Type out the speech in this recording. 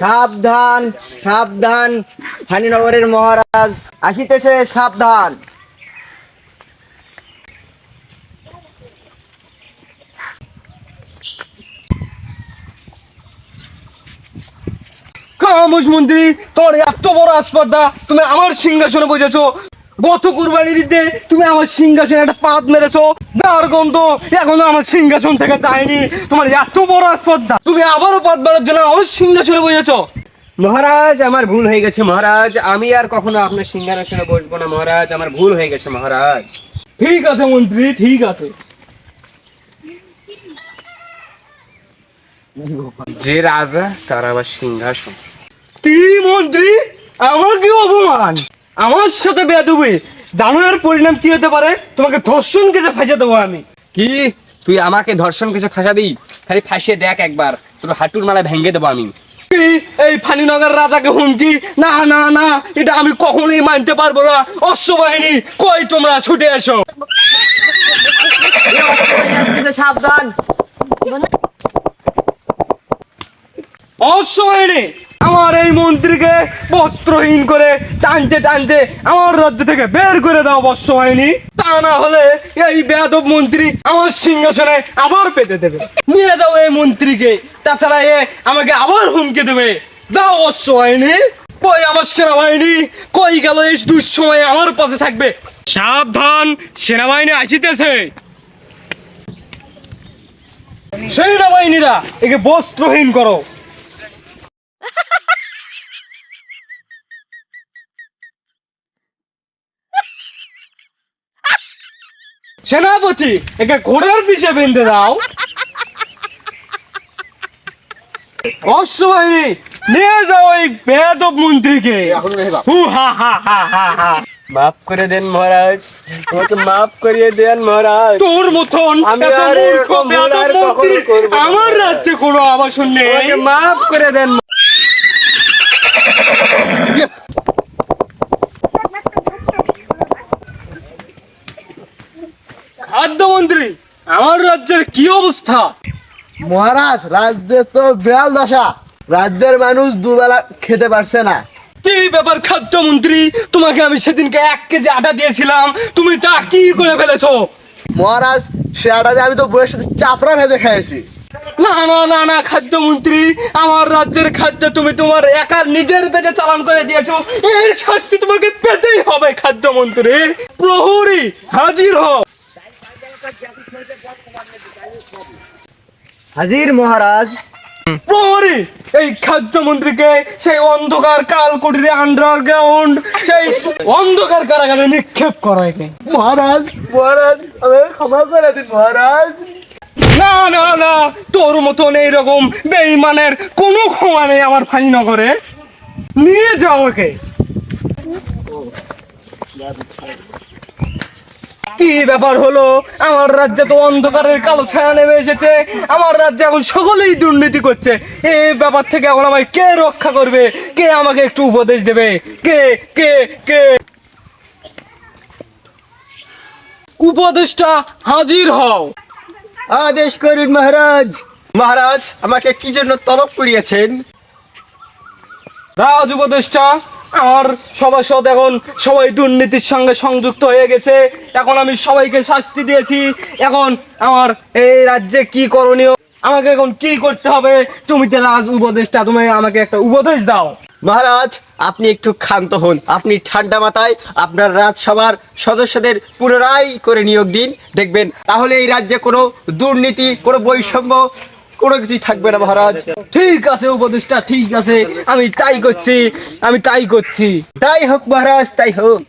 সাবধান সাবধান, ফানিনগরের মহারাজ আসিতেছে, সাবধান। খামোশ মন্ত্রী, তোর এত বড় আসপর্দা, তুমি আমার সিংহাসনে বসেছো। গত কুরবানির ঈদে তুমি আমার সিংহাসনে একটা পাত মেরেছো, যার গন্ধ এখনো আমার সিংহাসন থেকে যায়নি। তোমার এত বড় আসপর্দা, তুমি আবারও পাত মারার জন্য আমার সিংহাসনে বসেছো। মহারাজ, আমার ভুল হয়ে গেছে মহারাজ, আমি আর কখনো আপনার সিংহাসনে বসবো না মহারাজ, আমার ভুল হয়ে গেছে মহারাজ। ঠিক আছে মন্ত্রী, ঠিক আছে। যে রাজা তার আবার সিংহাসন। কি মন্ত্রী, আমার কি অপমান, আমার সাথে বেয়াদবি, জানো এর পরিণাম কি হতে পারে? তোমাকে ধর্ষণ কেসে ফাঁসিয়ে দেবো আমি। কি তুই আমাকে ধর্ষণ কিছু ফাঁসাবি? খালি ফাঁসিয়ে দেখ একবার, তোর হাঁটুর মালা ভেঙে দেবো আমি। কি এই ফানিনগর রাজাকে হুমকি? না না না, এটা আমি কখনোই মানতে পারবো না। অশ্ববাহিনী কই, তোমরা ছুটে এসো। সাবধান। অশ্ববাহিনী, আমার এই মন্ত্রীকে বস্ত্রহীন করে টানতে টানতে আমার রাজ্য থেকে বের করে দাও অশ্ববাহিনী। তা না হলে এই বেয়াদব মন্ত্রী আমার সিংহাসনে আবার পেতে দেবে। নিয়ে যাও এই মন্ত্রীকে, তাছাড়া এ আমাকে আবার হুমকি দেবে। যাও অশ্ববাহিনী। কই আমার সেনাবাহিনী, কই গেল এই দুঃসময়ে আমার পাশে থাকবে? সাবধান, সেনাবাহিনী আসিতেছে। সেনাবাহিনীরা একে বস্ত্রহীন করো। সেনাপতি, একে ঘোড়ার পিছে বেঁধে দাও। অশ্ববাহিনী, নিয়ে যাও এই বেয়াদব মন্ত্রীকে। হু হা হা হা হা হা। মাফ করে দেন মহারাজ, আমাকে মাফ করিয়ে দেন মহারাজ। তোর মতন আমি এত আর মূর্খ এরকম ভুল বেয়াদব আর কখনো মন্ত্রী করবো না। আমার রাজ্যে কোনো আবাসন নেই। আমাকে মাফ করে দেন। খাদ্যমন্ত্রী, আমার রাজ্যের কি অবস্থা? মহারাজ, রাজ্যের তো বেহাল দশা, রাজ্যের মানুষ দুবেলা খেতে পারছে না। কি ব্যাপার খাদ্যমন্ত্রী, তোমাকে আমি সেদিনকে 1 কেজি আটা দিয়েছিলাম, তুমি তা কি করে ফেলেছো? মহারাজ, সে আটাতে আমি তো বইয়ের সাথে চাপড়া ভেজে খেয়েছি। না না না না খাদ্যমন্ত্রী, আমার রাজ্যের খাদ্য তুমি তোমার একার নিজের পেটে চালান করে দিয়েছো, এর শাস্তি তোমাকে পেতেই হবে খাদ্যমন্ত্রী। প্রহরী হাজির হও। হাজির মহারাজ। প্রহরী, এই খাদ্যমন্ত্রীকে সেই অন্ধকার কাল কুটিরে আন্ডারগ্রাউন্ড, সেই অন্ধকার কারাগারে নিক্ষেপ করো একে। মহারাজ মহারাজ, আমাকে ক্ষমা করে দিন মহারাজ। না না না, তোর মতন এইরকম বেঈমানের কোনো ক্ষমা নেই আমার ফানিনগরে। নিয়ে যাও ওকে। কি ব্যাপার হলো, আমার রাজ্যে তো অন্ধকারের কালো ছায়া নেমে এসেছে, আমার রাজ্যে এখন সকলেই দুর্নীতি করছে। এই ব্যাপার থেকে এখন আমায় কে রক্ষা করবে? কে আমাকে একটু উপদেশ দেবে? কে কে কে উপদেশটা হাজির হও। আদেশ করুন মহারাজ। মহারাজ, আমাকে কি জন্য তলব করিয়েছেন? রাজ উপদেষ্টা, আমার সভাসদ এখন সবাই দুর্নীতির সঙ্গে সংযুক্ত হয়ে গেছে। এখন আমি সবাইকে শাস্তি দিয়েছি। এখন আমার এই রাজ্যে কি করণীয়, আমাকে এখন কি করতে হবে? তুমি তো রাজ উপদেষ্টা, তুমি আমাকে একটা উপদেশ দাও। মহারাজ, আপনি একটু ক্ষান্ত হন, আপনি ঠান্ডা মাথায় আপনার রাজসভার সদস্যদের পুনরায় করে নিয়োগ দিন, দেখবেন তাহলে এই রাজ্যে কোনো দুর্নীতি, কোনো বৈষম্য, কোনো কিছুই থাকবে না মহারাজ। ঠিক আছে উপদেষ্টা, ঠিক আছে, আমি তাই করছি। তাই হোক মহারাজ, তাই হোক।